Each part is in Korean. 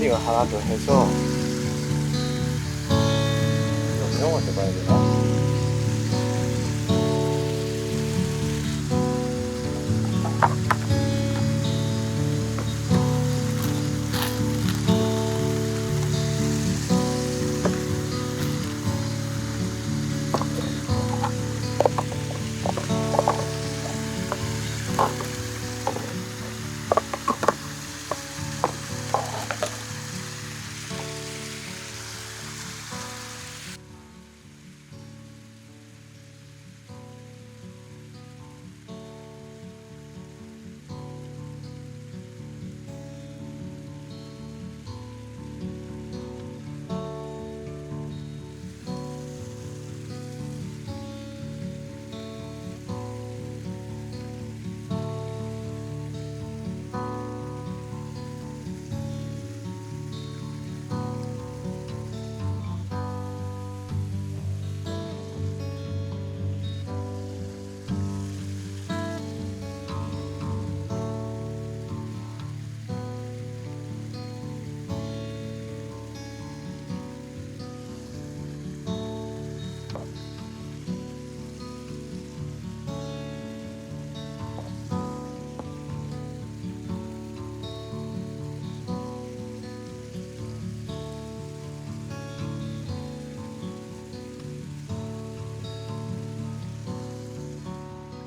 밴딩을 하나 더 해서 영어 해봐야 되나?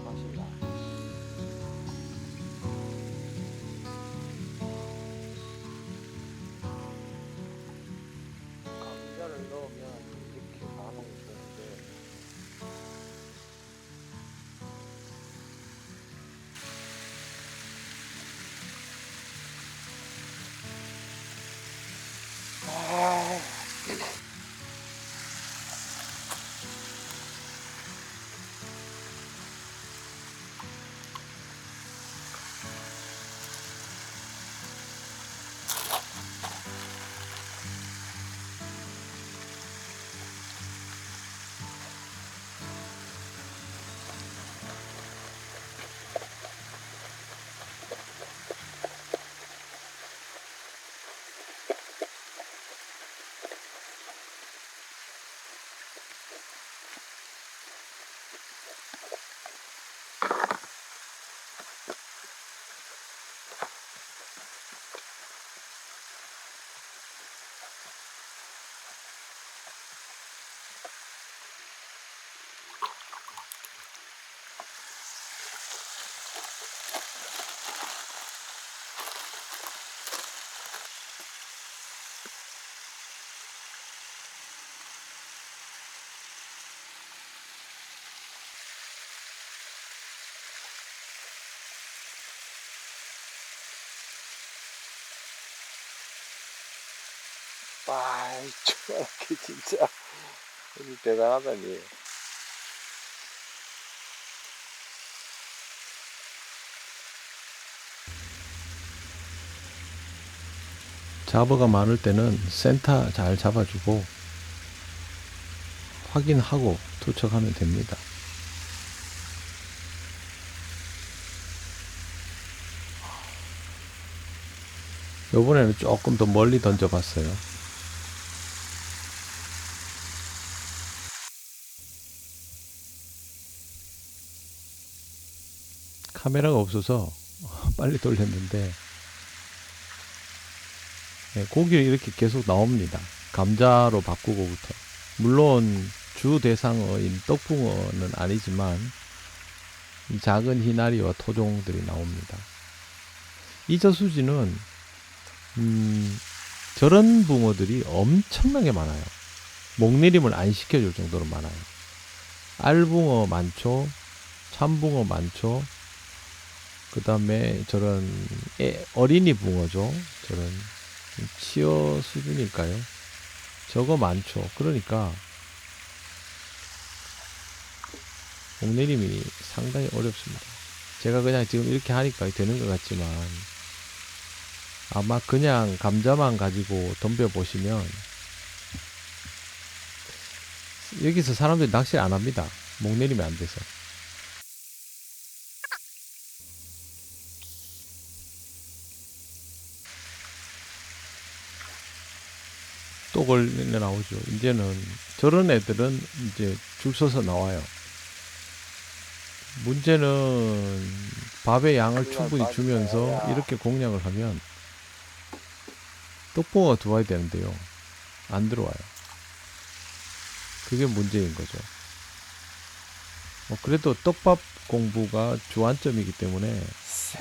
맛있나? 감자를 넣으면 이렇게 반응이 좋은데 아, 와, 저렇게 진짜 대단하다니. 잡어가 많을 때는 센터 잘 잡아주고 확인하고 투척하면 됩니다. 요번에는 조금 더 멀리 던져봤어요. 카메라가 없어서 빨리 돌렸는데 고기 이렇게 계속 나옵니다. 감자로 바꾸고부터. 물론 주 대상어인 떡붕어는 아니지만 이 작은 희나리와 토종들이 나옵니다. 이 저수지는 저런 붕어들이 엄청나게 많아요. 목내림을 안 시켜줄 정도로 많아요. 알붕어 많죠. 참붕어 많죠. 그 다음에 저런 어린이 붕어죠. 저런 치어 수준일까요? 저거 많죠. 그러니까 목내림이 상당히 어렵습니다. 제가 그냥 지금 이렇게 하니까 되는 것 같지만 아마 그냥 감자만 가지고 덤벼보시면 여기서 사람들이 낚시를 안 합니다. 목내림이 안 돼서. 또 걸려 나오죠. 이제는 저런 애들은 이제 줄 서서 나와요. 문제는 밥의 양을 충분히 주면서 이렇게 공략을 하면 떡붕어가 들어와야 되는데요. 안 들어와요. 그게 문제인 거죠. 그래도 떡밥 공부가 주안점이기 때문에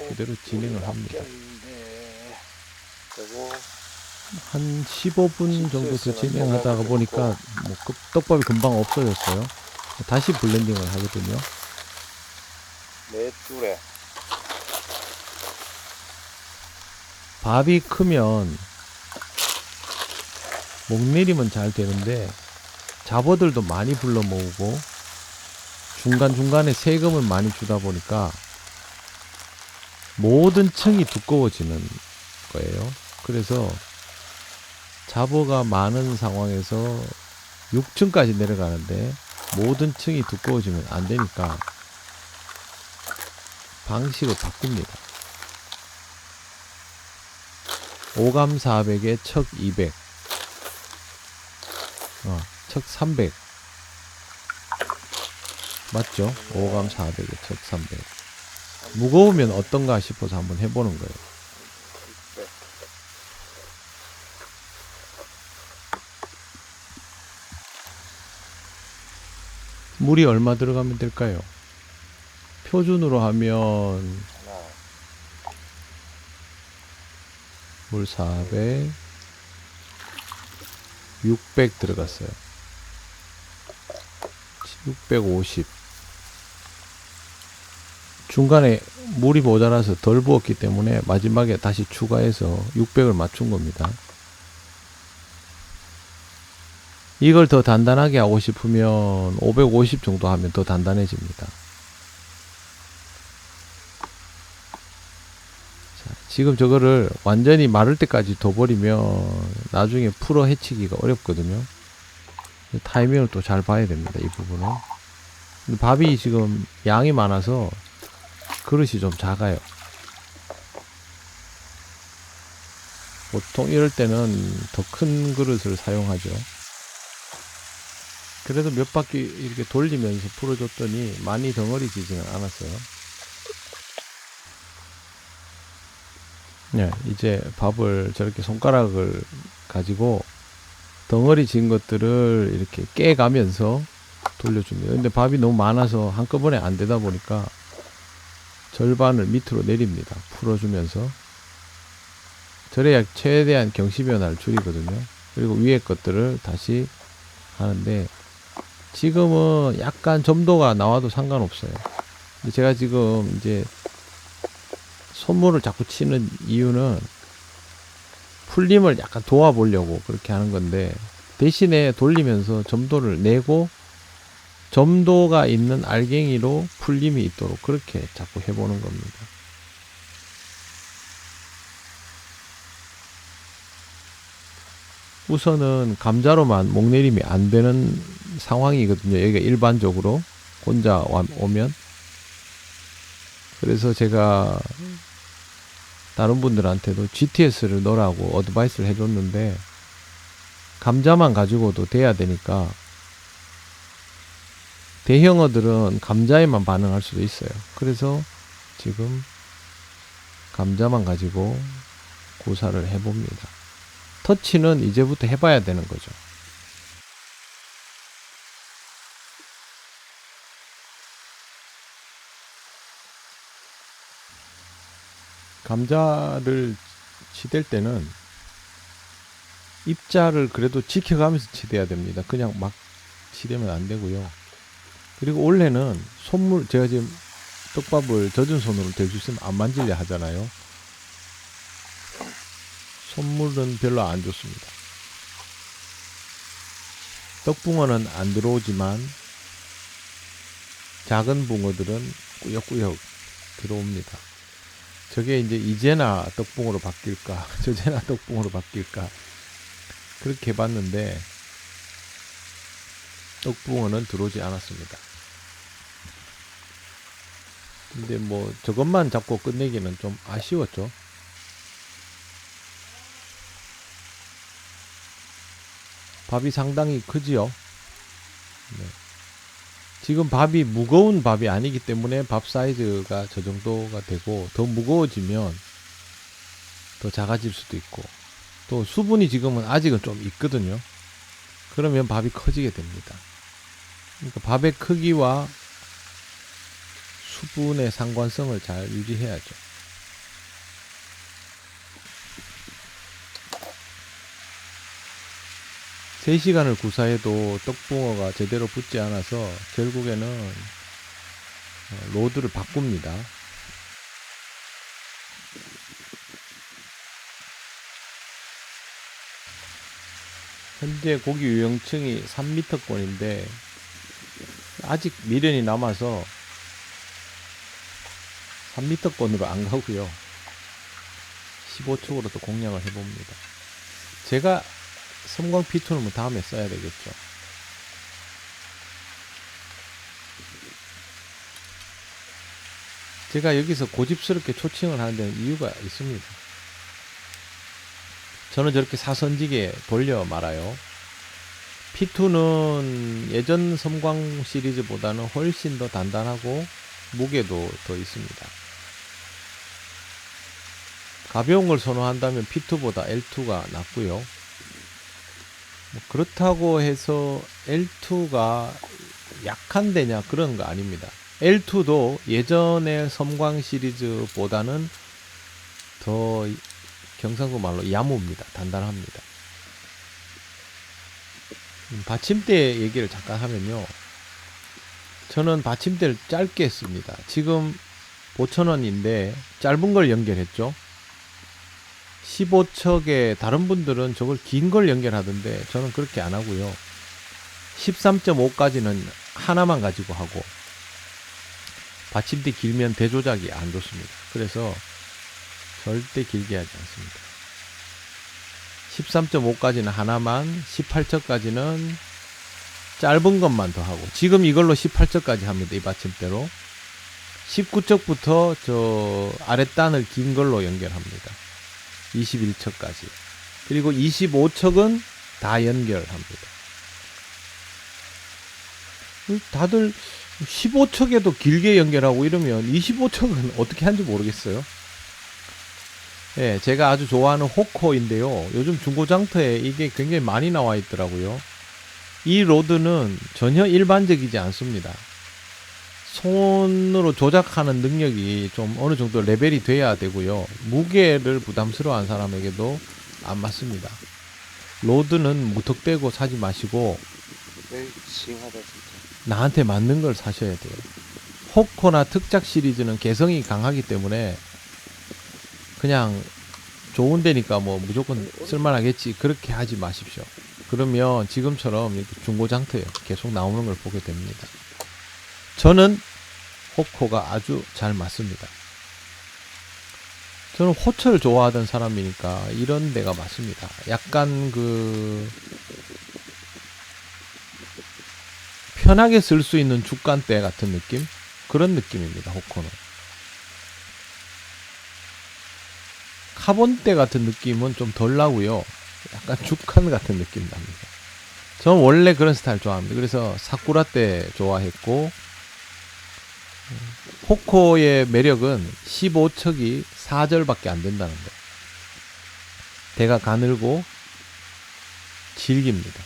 그대로 진행을 합니다. 그리고 한 15분 정도 더 진행하다가 보니까 뭐 떡밥이 금방 없어졌어요. 다시 블렌딩을 하거든요. 네 줄에 밥이 크면 목내림은 잘 되는데 잡어들도 많이 불러 모으고 중간중간에 세금을 많이 주다 보니까 모든 층이 두꺼워지는 거예요. 그래서 잡어가 많은 상황에서 6층까지 내려가는데 모든 층이 두꺼워지면 안 되니까 방식을 바꿉니다. 오감 400에 척 200, 척 300 맞죠? 오감 400에 척 300. 무거우면 어떤가 싶어서 한번 해보는 거예요. 물이 얼마 들어가면 될까요? 표준으로 하면 물 400, 600 들어갔어요. 650. 중간에 물이 모자라서 덜 부었기 때문에 마지막에 다시 추가해서 600을 맞춘 겁니다. 이걸 더 단단하게 하고 싶으면 550 정도 하면 더 단단해집니다. 자, 지금 저거를 완전히 마를 때까지 둬버리면 나중에 풀어 헤치기가 어렵거든요. 타이밍을 또 잘 봐야 됩니다. 이 부분은. 근데 밥이 지금 양이 많아서 그릇이 좀 작아요. 보통 이럴 때는 더 큰 그릇을 사용하죠. 그래도 몇 바퀴 이렇게 돌리면서 풀어줬더니 많이 덩어리 지지는 않았어요. 네, 이제 밥을 저렇게 손가락을 가지고 덩어리 진 것들을 이렇게 깨가면서 돌려줍니다. 근데 밥이 너무 많아서 한꺼번에 안 되다 보니까 절반을 밑으로 내립니다. 풀어주면서. 저래야 최대한 경시 변화를 줄이거든요. 그리고 위에 것들을 다시 하는데 지금은 약간 점도가 나와도 상관없어요. 제가 지금 이제 손물을 자꾸 치는 이유는 풀림을 약간 도와보려고 그렇게 하는 건데 대신에 돌리면서 점도를 내고 점도가 있는 알갱이로 풀림이 있도록 그렇게 자꾸 해보는 겁니다. 우선은 감자로만 목내림이 안 되는 상황이거든요. 여기가 일반적으로 혼자 오면. 그래서 제가 다른 분들한테도 GTS를 넣으라고 어드바이스를 해줬는데 감자만 가지고도 돼야 되니까 대형어들은 감자에만 반응할 수도 있어요. 그래서 지금 감자만 가지고 고사를 해봅니다. 터치는 이제부터 해봐야 되는 거죠. 감자를 치댈 때는 입자를 그래도 지켜가면서 치대야 됩니다. 그냥 막 치대면 안 되고요. 그리고 원래는 손물, 제가 지금 떡밥을 젖은 손으로 댈 수 있으면 안 만질려 하잖아요. 손물은 별로 안 좋습니다. 떡붕어는 안 들어오지만 작은 붕어들은 꾸역꾸역 들어옵니다. 저게 이제 이제나 떡붕어로 바뀔까 저제나 떡붕어로 바뀔까 그렇게 해봤는데 떡붕어는 들어오지 않았습니다. 근데 뭐 저것만 잡고 끝내기는 좀 아쉬웠죠. 밥이 상당히 크지요. 네. 지금 밥이 무거운 밥이 아니기 때문에 밥 사이즈가 저 정도가 되고, 더 무거워지면 더 작아질 수도 있고, 또 수분이 지금은 아직은 좀 있거든요. 그러면 밥이 커지게 됩니다. 그러니까 밥의 크기와 수분의 상관성을 잘 유지해야죠. 세 시간을 구사해도 떡붕어가 제대로 붙지 않아서 결국에는 로드를 바꿉니다. 현재 고기 유형층이 3m권인데 아직 미련이 남아서 3m권으로 안 가고요. 15촉으로 또 공략을 해봅니다. 제가 섬광 피톤을 다음에 써야 되겠죠. 제가 여기서 고집스럽게 초칭을 하는 데는 이유가 있습니다. 저는 저렇게 사선지게 돌려 말아요. P2는 예전 섬광 시리즈보다는 훨씬 더 단단하고 무게도 더 있습니다. 가벼운 걸 선호한다면 P2보다 L2가 낫고요. 그렇다고 해서 L2가 약한 데냐 그런 거 아닙니다. L2도 예전의 섬광 시리즈보다는 더 경상도 말로 야무입니다. 단단합니다. 받침대 얘기를 잠깐 하면요. 저는 받침대를 짧게 씁니다. 지금 5,000원인데 짧은 걸 연결했죠. 15척에 다른 분들은 저걸 긴 걸 연결하던데 저는 그렇게 안 하고요. 13.5까지는 하나만 가지고 하고 받침대 길면 대조작이 안 좋습니다. 그래서 절대 길게 하지 않습니다. 13.5까지는 하나만, 18척까지는 짧은 것만 더 하고, 지금 이걸로 18척까지 합니다. 이 받침대로. 19척부터 저 아랫단을 긴 걸로 연결합니다. 21척까지. 그리고 25척은 다 연결합니다. 다들 15척에도 길게 연결하고 이러면 25척은 어떻게 하는지 모르겠어요. 예, 제가 아주 좋아하는 호코인데요. 요즘 중고장터에 이게 굉장히 많이 나와 있더라고요. 이 로드는 전혀 일반적이지 않습니다. 손으로 조작하는 능력이 좀 어느 정도 레벨이 돼야 되고요. 무게를 부담스러워하는 사람에게도 안 맞습니다. 로드는 무턱대고 사지 마시고 징하다 진짜. 나한테 맞는 걸 사셔야 돼요. 호코나 특작 시리즈는 개성이 강하기 때문에 그냥 좋은 데니까 뭐 무조건 쓸만하겠지 그렇게 하지 마십시오. 그러면 지금처럼 이렇게 중고장터에 계속 나오는 걸 보게 됩니다. 저는 호코가 아주 잘 맞습니다. 저는 호철 좋아하던 사람이니까 이런 데가 맞습니다. 약간 편하게 쓸 수 있는 죽간대 같은 느낌? 그런 느낌입니다. 호코는. 카본대 같은 느낌은 좀 덜 나고요. 약간 죽간 같은 느낌 납니다. 저는 원래 그런 스타일 좋아합니다. 그래서 사쿠라떼 좋아했고, 호코의 매력은 15척이 4절밖에 안 된다는 거예요. 대가 가늘고 질깁니다.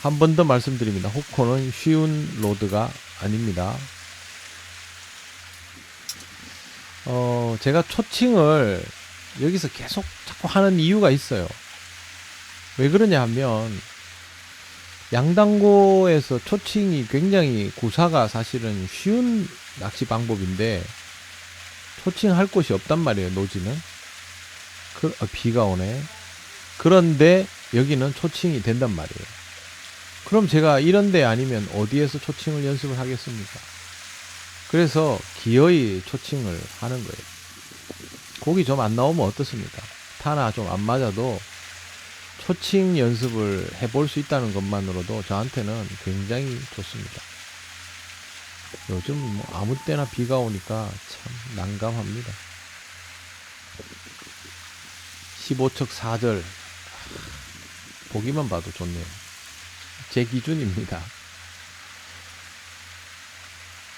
한 번 더 말씀드립니다. 호코는 쉬운 로드가 아닙니다. 제가 초칭을 여기서 계속 자꾸 하는 이유가 있어요. 왜 그러냐 하면 양당고에서 초칭이 굉장히 구사가 사실은 쉬운 낚시 방법인데 초칭할 곳이 없단 말이에요. 노지는. 비가 오네. 그런데 여기는 초칭이 된단 말이에요. 그럼 제가 이런 데 아니면 어디에서 초칭을 연습을 하겠습니까? 그래서 기어이 초칭을 하는 거예요. 고기 좀 안 나오면 어떻습니까? 타나 좀 안 맞아도 초칭 연습을 해볼 수 있다는 것만으로도 저한테는 굉장히 좋습니다. 요즘 뭐 아무 때나 비가 오니까 참 난감합니다. 15척 4절. 보기만 봐도 좋네요. 제 기준입니다.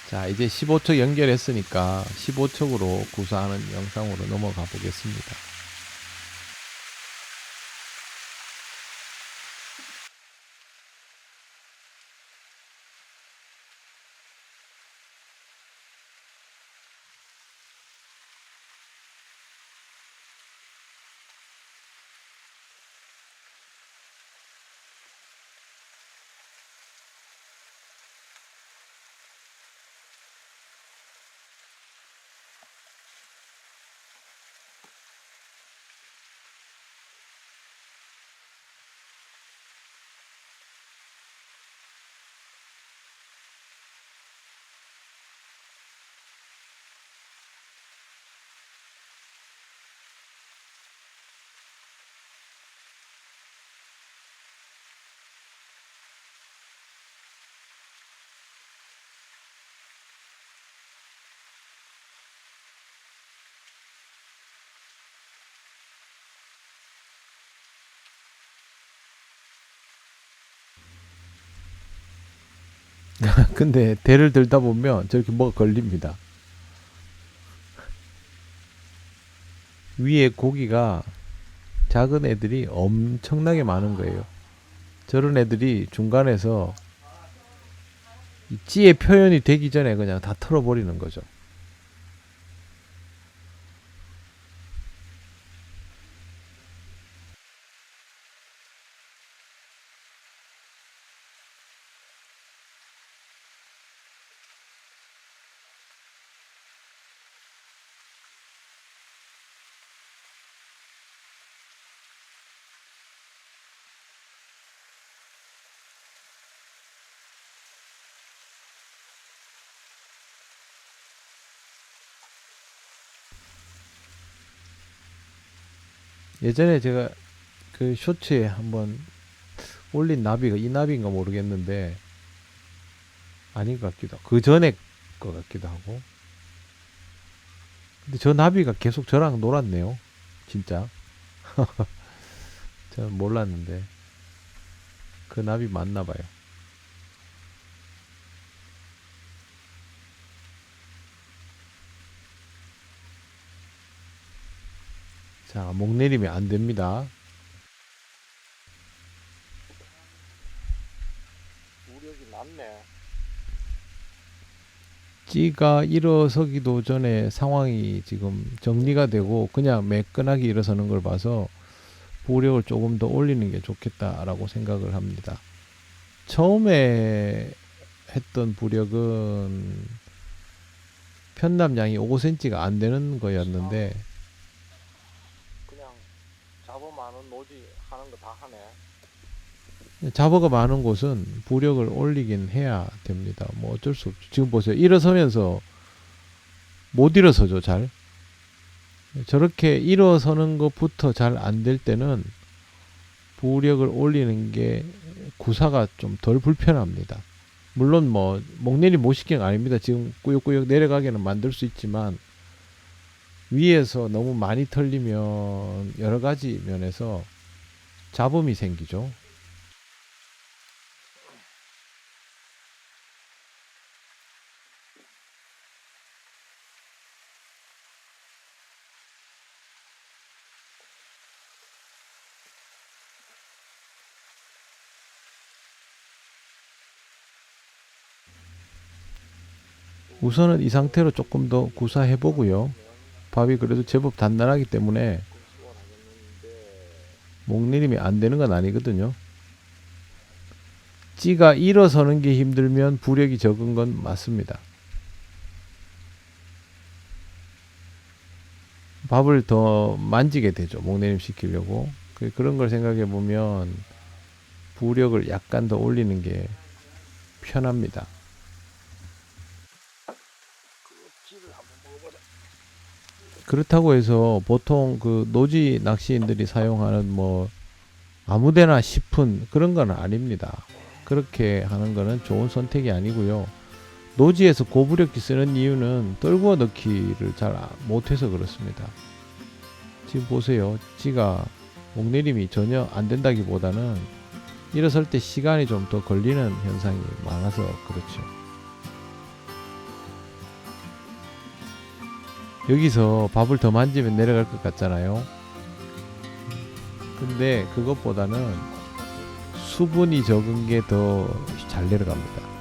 자, 이제 15척 연결했으니까 15척으로 구사하는 영상으로 넘어가 보겠습니다. 근데 대를 들다 보면 저렇게 뭐가 걸립니다. 위에 고기가 작은 애들이 엄청나게 많은 거예요. 저런 애들이 중간에서 이 찌의 표현이 되기 전에 그냥 다 털어버리는 거죠. 예전에 제가 그 쇼츠에 한번 올린 나비가 이 나비인가 모르겠는데 아닌 것 같기도 하고 그 전에 것 같기도 하고 근데 저 나비가 계속 저랑 놀았네요. 진짜 저는 몰랐는데 그 나비 맞나 봐요. 자, 목 내리면 안 됩니다. 무력이 낮네. 찌가 일어서기도 전에 상황이 지금 정리가 되고 그냥 매끈하게 일어서는 걸 봐서 부력을 조금 더 올리는 게 좋겠다라고 생각을 합니다. 처음에 했던 부력은 편납량이 5cm가 안 되는 거였는데 그냥 잡어마는 노지 하는 거 다 하네. 잡어가 많은 곳은 부력을 올리긴 해야 됩니다. 뭐 어쩔 수 없죠. 지금 보세요. 일어서면서 못 일어서죠, 잘. 저렇게 일어서는 것부터 잘 안 될 때는 부력을 올리는 게 구사가 좀 덜 불편합니다. 물론 뭐 목내리 못 시키는 거 아닙니다. 지금 꾸역꾸역 내려가게는 만들 수 있지만 위에서 너무 많이 털리면 여러 가지 면에서 잡음이 생기죠. 우선은 이 상태로 조금 더 구사해 보고요. 밥이 그래도 제법 단단하기 때문에 목 내림이 안 되는 건 아니거든요. 찌가 일어서는 게 힘들면 부력이 적은 건 맞습니다. 밥을 더 만지게 되죠. 목 내림 시키려고. 그런 걸 생각해 보면 부력을 약간 더 올리는 게 편합니다. 그렇다고 해서 보통 그 노지 낚시인들이 사용하는 뭐 아무데나 싶은 그런 건 아닙니다. 그렇게 하는 거는 좋은 선택이 아니고요. 노지에서 고부력기 쓰는 이유는 떨구어 넣기를 잘 못해서 그렇습니다. 지금 보세요. 지가 목내림이 전혀 안 된다기보다는 일어설 때 시간이 좀 더 걸리는 현상이 많아서 그렇죠. 여기서 밥을 더 만지면 내려갈 것 같잖아요. 근데 그것보다는 수분이 적은 게 더 잘 내려갑니다.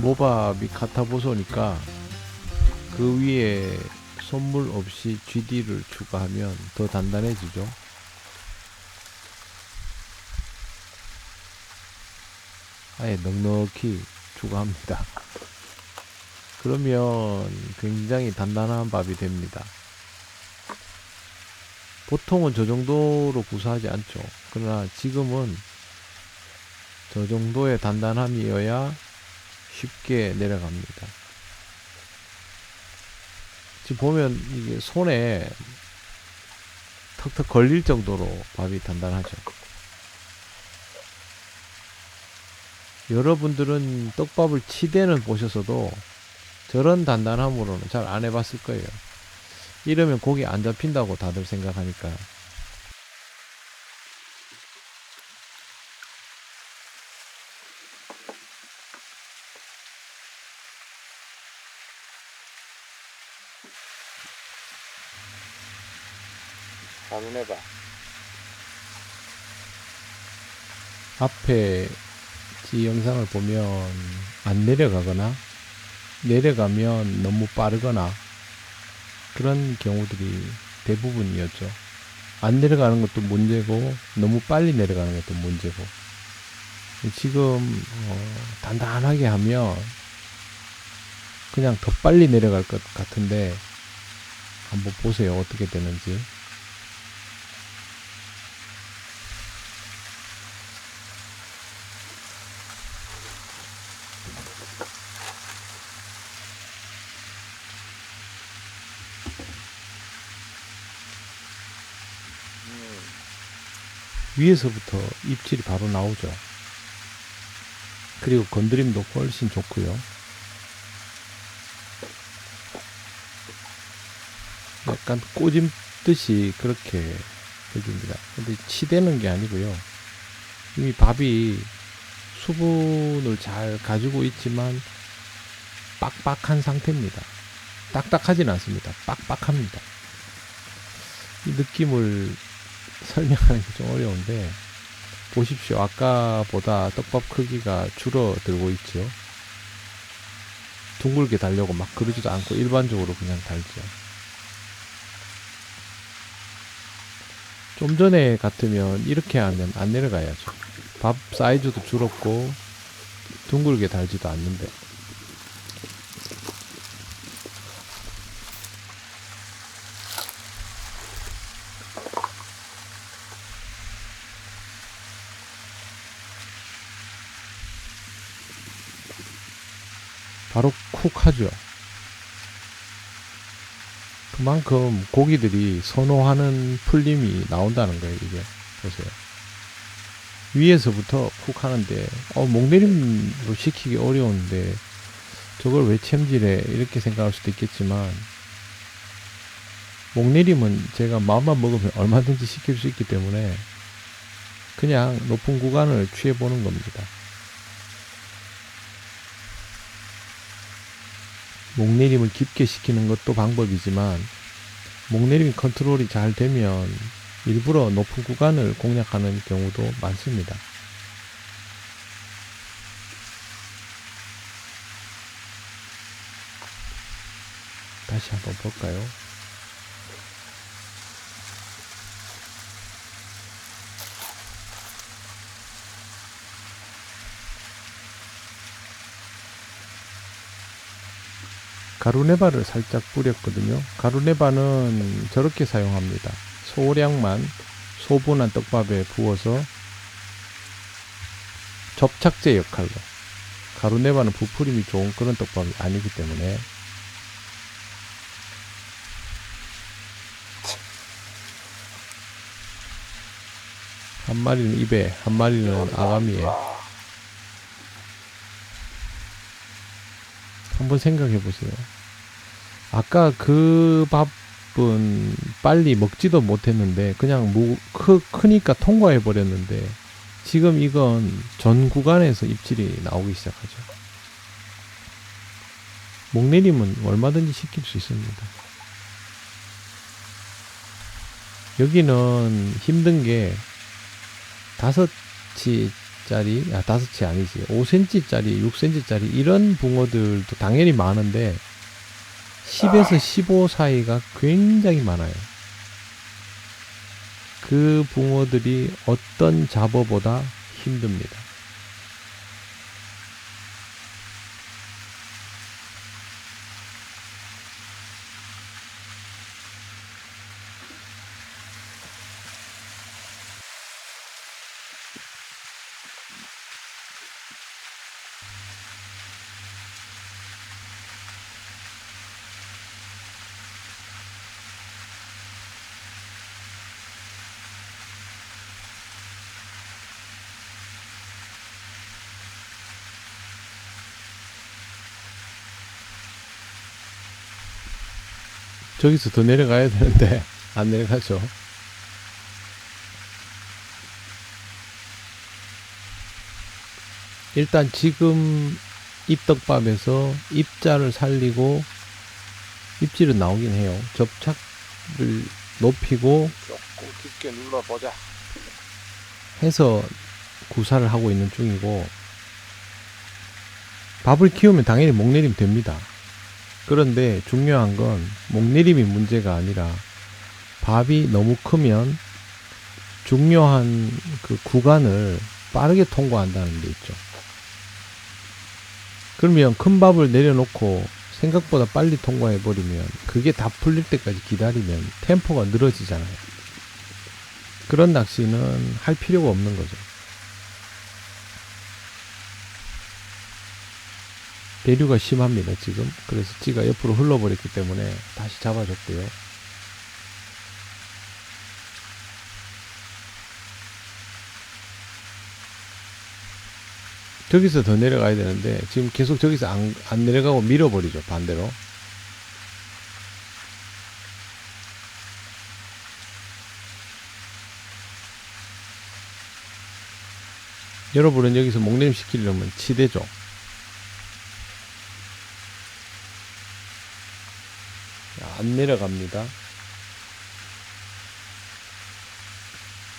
모밥이 카타보소니까 그 위에 손물 없이 GD를 추가하면 더 단단해지죠. 아예 넉넉히 추가합니다. 그러면 굉장히 단단한 밥이 됩니다. 보통은 저 정도로 구수하지 않죠. 그러나 지금은 저 정도의 단단함이어야 쉽게 내려갑니다. 지금 보면 이게 손에 턱턱 걸릴 정도로 밥이 단단하죠. 여러분들은 떡밥을 치대는 보셔서도 저런 단단함으로는 잘 안 해봤을 거예요. 이러면 고기 안 잡힌다고 다들 생각하니까. 한번 해봐. 앞에 이 영상을 보면 안 내려가거나 내려가면 너무 빠르거나 그런 경우들이 대부분이었죠. 안 내려가는 것도 문제고 너무 빨리 내려가는 것도 문제고. 지금 단단하게 하면 그냥 더 빨리 내려갈 것 같은데 한번 보세요. 어떻게 되는지. 위에서부터 입질이 바로 나오죠. 그리고 건드림도 훨씬 좋고요. 약간 꼬집듯이 그렇게 해줍니다. 근데 치대는 게 아니고요. 이미 밥이 수분을 잘 가지고 있지만 빡빡한 상태입니다. 딱딱하진 않습니다. 빡빡합니다. 이 느낌을 설명하는 게 좀 어려운데 보십시오. 아까보다 떡밥 크기가 줄어들고 있죠. 둥글게 달려고 막 그러지도 않고 일반적으로 그냥 달죠. 좀 전에 같으면 이렇게 하면 안 내려가야죠. 밥 사이즈도 줄었고 둥글게 달지도 않는데. 바로 쿡 하죠. 그만큼 고기들이 선호하는 풀림이 나온다는 거예요. 이게 보세요. 위에서부터 쿡 하는데 목내림으로 시키기 어려운데 저걸 왜 챔질해 이렇게 생각할 수도 있겠지만 목내림은 제가 마음만 먹으면 얼마든지 시킬 수 있기 때문에 그냥 높은 구간을 취해보는 겁니다. 목내림을 깊게 시키는 것도 방법이지만 목내림 컨트롤이 잘 되면 일부러 높은 구간을 공략하는 경우도 많습니다. 다시 한번 볼까요? 가루네바를 살짝 뿌렸거든요. 가루네바는 저렇게 사용합니다. 소량만 소분한 떡밥에 부어서 접착제 역할로. 가루네바는 부풀림이 좋은 그런 떡밥이 아니기 때문에 한 마리는 입에, 한 마리는 아가미에. 한번 생각해 보세요. 아까 그 밥은 빨리 먹지도 못했는데 그냥 크니까 통과해 버렸는데 지금 이건 전 구간에서 입질이 나오기 시작하죠. 목내림은 얼마든지 시킬 수 있습니다. 여기는 힘든 게 5치 5치 아니지 5cm짜리 6cm짜리 이런 붕어들도 당연히 많은데 10에서 15 사이가 굉장히 많아요. 그 붕어들이 어떤 잡어보다 힘듭니다. 저기서 더 내려가야 되는데 안 내려가죠. 일단 지금 입떡밥에서 입자를 살리고 입질은 나오긴 해요. 접착을 높이고 조금 깊게 눌러보자. 해서 구사를 하고 있는 중이고 밥을 키우면 당연히 목내림 됩니다. 그런데 중요한 건 목내림이 문제가 아니라 밥이 너무 크면 중요한 그 구간을 빠르게 통과한다는 데 있죠. 그러면 큰 밥을 내려놓고 생각보다 빨리 통과해 버리면 그게 다 풀릴 때까지 기다리면 템포가 늘어지잖아요. 그런 낚시는 할 필요가 없는 거죠. 대류가 심합니다 지금. 그래서 찌가 옆으로 흘러버렸기 때문에 다시 잡아줬고요. 저기서 더 내려가야 되는데 지금 계속 저기서 안 내려가고 밀어버리죠. 반대로. 여러분은 여기서 목내림 시키려면 치대죠. 안 내려갑니다.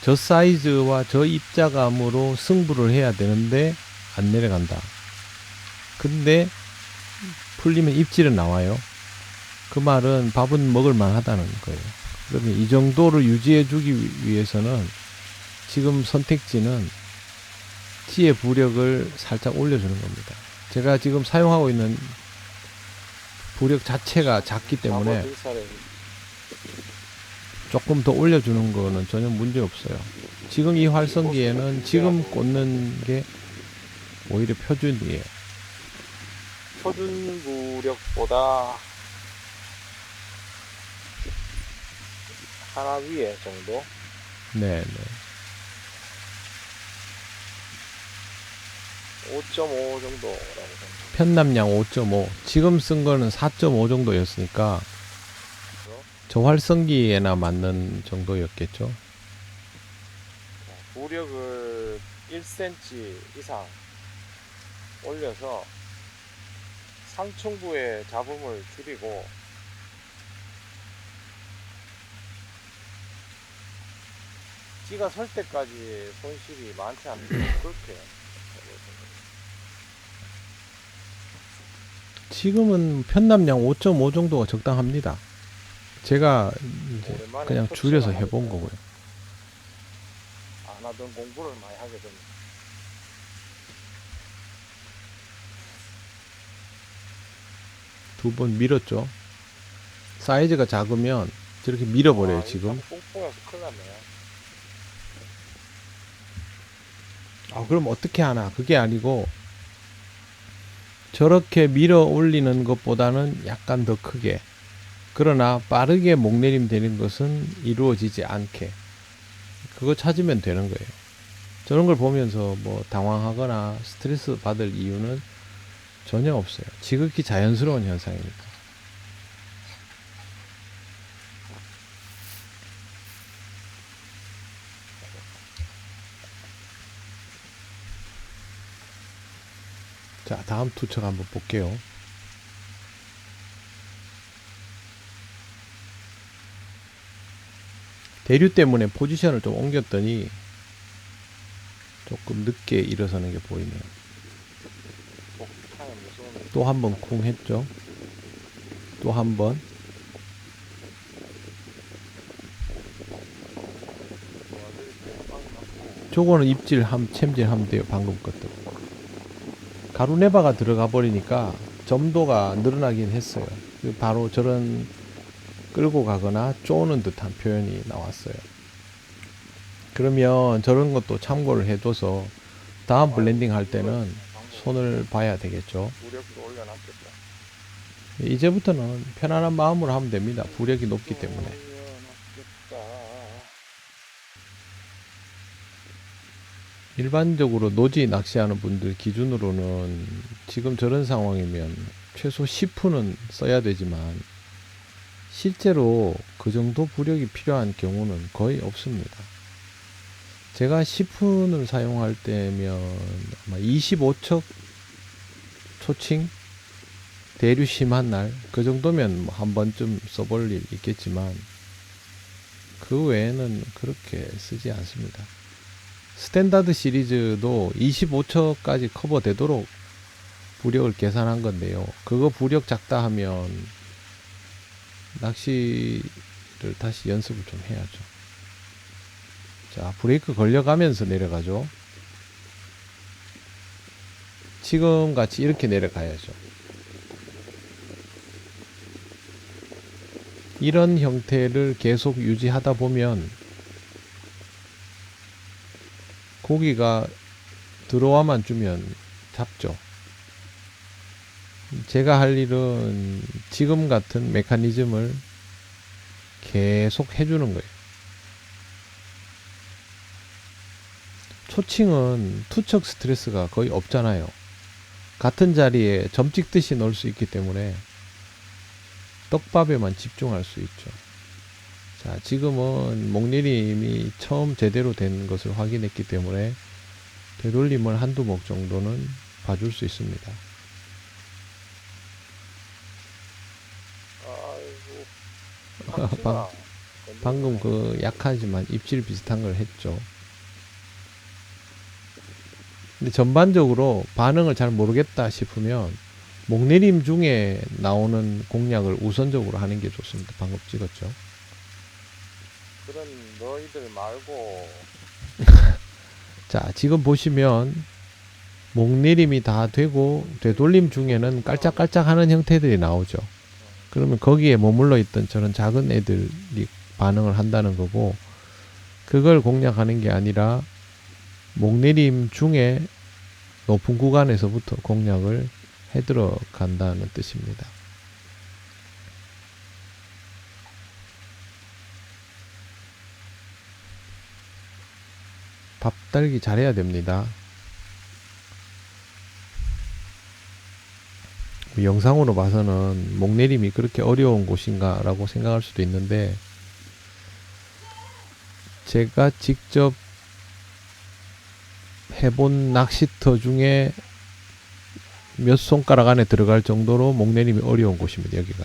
저 사이즈와 저 입자감으로 승부를 해야 되는데 안 내려간다. 근데 풀리면 입질은 나와요. 그 말은 밥은 먹을만 하다는 거예요. 그러면 이 정도를 유지해 주기 위해서는 지금 선택지는 T의 부력을 살짝 올려주는 겁니다. 제가 지금 사용하고 있는 부력 자체가 작기 때문에 조금 더 올려주는 거는 전혀 문제 없어요. 지금 이 활성기에는 지금 꽂는 게 오히려 표준이에요. 표준 부력보다 하나 위에 정도? 네네. 5.5 정도라고 생각합니다. 편납량 5.5. 지금 쓴 거는 4.5 정도였으니까 저 활성기에나 맞는 정도였겠죠. 부력을 1cm 이상 올려서 상층부의 잡음을 줄이고 찌가 설 때까지 손실이 많지 않도록 그렇게 지금은 편납량 5.5 정도가 적당합니다. 제가 이제 그냥 줄여서 해본 거고요. 안 하던 공부를 많이 하게 됩니다. 두 번 밀었죠. 사이즈가 작으면 저렇게 밀어버려요. 지금. 뽕뽕해서 큰일 났네요. 그럼 어떻게 하나? 그게 아니고 저렇게 밀어 올리는 것보다는 약간 더 크게, 그러나 빠르게 목내림 되는 것은 이루어지지 않게, 그거 찾으면 되는 거예요. 저런 걸 보면서 뭐 당황하거나 스트레스 받을 이유는 전혀 없어요. 지극히 자연스러운 현상이니까. 자, 다음 투척 한번 볼게요. 대류 때문에 포지션을 좀 옮겼더니 조금 늦게 일어서는 게 보이네요. 또 한 번 쿵 했죠. 또 한 번. 저거는 챔질하면 돼요. 방금 것도. 가루네바가 들어가 버리니까 점도가 늘어나긴 했어요. 바로 저런 끌고 가거나 쪼는 듯한 표현이 나왔어요. 그러면 저런 것도 참고를 해둬서 다음 블렌딩 할 때는 손을 봐야 되겠죠. 부력도 올려놨겠다. 이제부터는 편안한 마음으로 하면 됩니다. 부력이 높기 때문에. 일반적으로 노지 낚시하는 분들 기준으로는 지금 저런 상황이면 최소 10푼은 써야 되지만 실제로 그 정도 부력이 필요한 경우는 거의 없습니다. 제가 10푼을 사용할 때면 아마 25척 초칭 대류 심한 날 그 정도면 뭐 한 번쯤 써볼 일 있겠지만 그 외에는 그렇게 쓰지 않습니다. 스탠다드 시리즈도 25척까지 커버되도록 부력을 계산한 건데요. 그거 부력 작다 하면 낚시를 다시 연습을 좀 해야죠. 자, 브레이크 걸려가면서 내려가죠. 지금 같이 이렇게 내려가야죠. 이런 형태를 계속 유지하다 보면 고기가 들어와만 주면 잡죠. 제가 할 일은 지금 같은 메커니즘을 계속 해주는 거예요. 초칭은 투척 스트레스가 거의 없잖아요. 같은 자리에 점 찍듯이 넣을 수 있기 때문에 떡밥에만 집중할 수 있죠. 자, 지금은 목내림이 처음 제대로 된 것을 확인했기 때문에 되돌림을 한두 목 정도는 봐줄 수 있습니다. 아이고. 방금 그 약하지만 입질 비슷한 걸 했죠. 근데 전반적으로 반응을 잘 모르겠다 싶으면 목내림 중에 나오는 공략을 우선적으로 하는 게 좋습니다. 방금 찍었죠. 그런 너희들 말고. 자, 지금 보시면 목내림이 다 되고 되돌림 중에는 깔짝깔짝 하는 형태들이 나오죠. 그러면 거기에 머물러 있던 저런 작은 애들이 반응을 한다는 거고, 그걸 공략하는 게 아니라 목내림 중에 높은 구간에서부터 공략을 해 들어간다는 뜻입니다. 밥 달기 잘해야 됩니다. 영상으로 봐서는 목내림이 그렇게 어려운 곳인가 라고 생각할 수도 있는데, 제가 직접 해본 낚시터 중에 몇 손가락 안에 들어갈 정도로 목내림이 어려운 곳입니다. 여기가.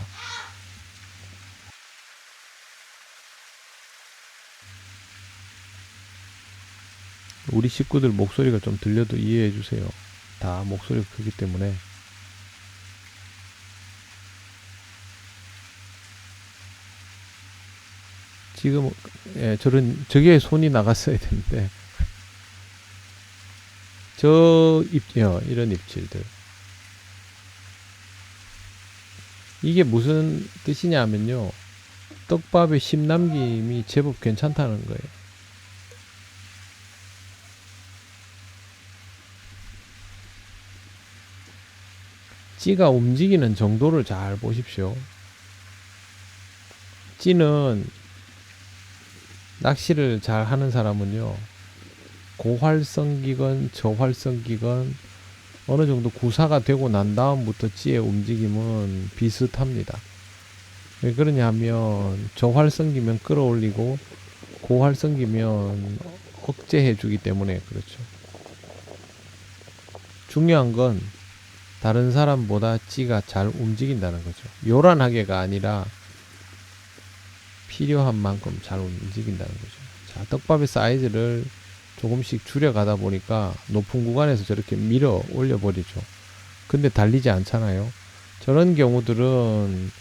우리 식구들 목소리가 좀 들려도 이해해 주세요. 다 목소리가 크기 때문에. 지금 저기에 손이 나갔어야 되는데 이런 입질들, 이게 무슨 뜻이냐면요, 떡밥의 심남김이 제법 괜찮다는 거예요. 찌가 움직이는 정도를 잘 보십시오. 찌는 낚시를 잘 하는 사람은요, 고활성기건 저활성기건 어느 정도 구사가 되고 난 다음부터 찌의 움직임은 비슷합니다. 왜 그러냐면 저활성기면 끌어올리고 고활성기면 억제해 주기 때문에 그렇죠. 중요한 건 다른 사람보다 찌가 잘 움직인다는 거죠. 요란하게가 아니라 필요한 만큼 잘 움직인다는 거죠. 자, 떡밥의 사이즈를 조금씩 줄여가다 보니까 높은 구간에서 저렇게 밀어 올려 버리죠. 근데 달리지 않잖아요. 저런 경우들은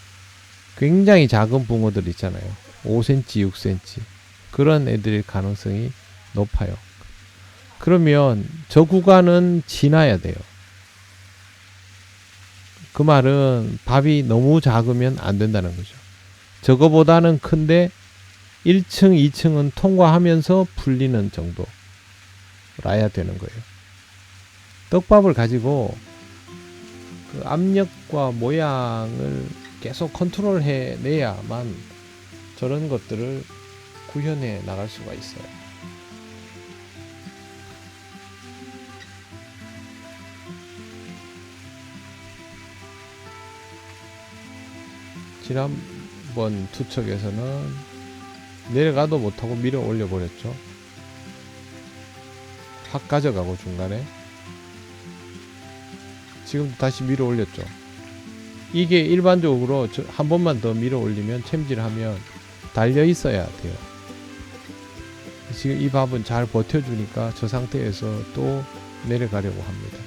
굉장히 작은 붕어들 있잖아요. 5cm, 6cm. 그런 애들일 가능성이 높아요. 그러면 저 구간은 지나야 돼요. 그 말은 밥이 너무 작으면 안 된다는 거죠. 저거보다는 큰데 1층, 2층은 통과하면서 풀리는 정도라야 되는 거예요. 떡밥을 가지고 그 압력과 모양을 계속 컨트롤해 내야만 저런 것들을 구현해 나갈 수가 있어요. 지난번 투척에서는 내려가도 못하고 밀어 올려 버렸죠. 확 가져가고 중간에 지금도 다시 밀어 올렸죠. 이게 일반적으로 한 번만 더 밀어 올리면 챔질하면 달려 있어야 돼요. 지금 이 밥은 잘 버텨주니까 저 상태에서 또 내려가려고 합니다.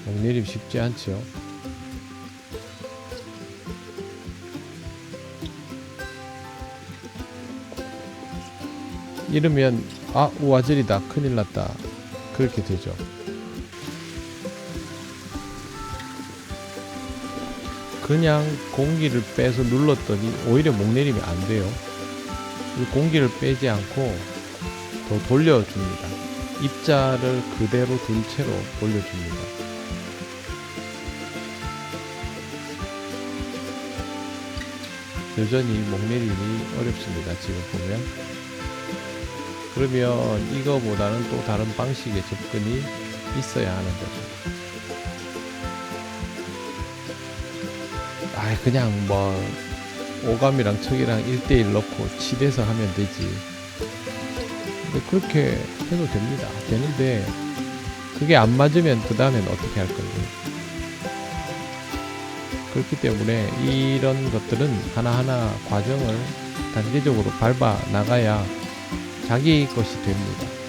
목내림 쉽지 않죠. 이러면 우아질이다, 큰일 났다, 그렇게 되죠. 그냥 공기를 빼서 눌렀더니 오히려 목내림이 안 돼요. 공기를 빼지 않고 더 돌려줍니다. 입자를 그대로 둔 채로 돌려줍니다. 여전히 목내림이 어렵습니다. 지금 보면. 그러면 이거보다는 또 다른 방식의 접근이 있어야 하는 거죠. 그냥 뭐 오감이랑 척이랑 1대1 넣고 칠해서 하면 되지. 근데 그렇게 해도 됩니다. 되는데 그게 안 맞으면 그 다음엔 어떻게 할 건지. 그렇기 때문에 이런 것들은 하나하나 과정을 단계적으로 밟아 나가야 자기 것이 됩니다.